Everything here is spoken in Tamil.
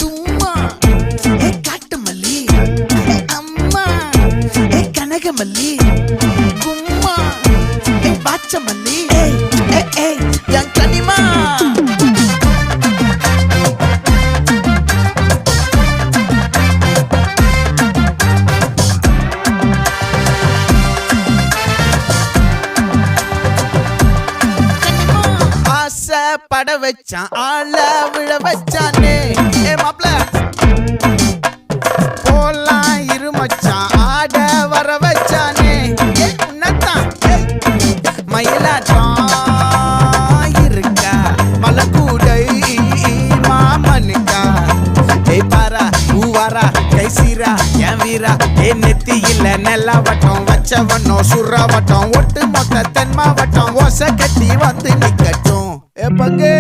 தும்மா காட்டு மல்லி அம்மா கனகமல்லி கும்மா பாச்ச மல்லி என் கனிமா பட வச்சான் ஆள விழ வச்சானே மாப்ள போலாம் இருமச்சான் ஆட வர வச்சானே உன்னதான் மயிலாட்டம் இருக்கா மலக்கூடை மாமனுக்கா பாரா பூவாரா கைசீரா என் வீரா நெத்தி இல்ல நெல்லா வட்டம் வச்ச வண்ணம் சுறா வட்டம் ஒட்டு மொத்த தென் மாவட்டம் ஓசை கட்டி வந்து நிக்கட்டும் பங்கே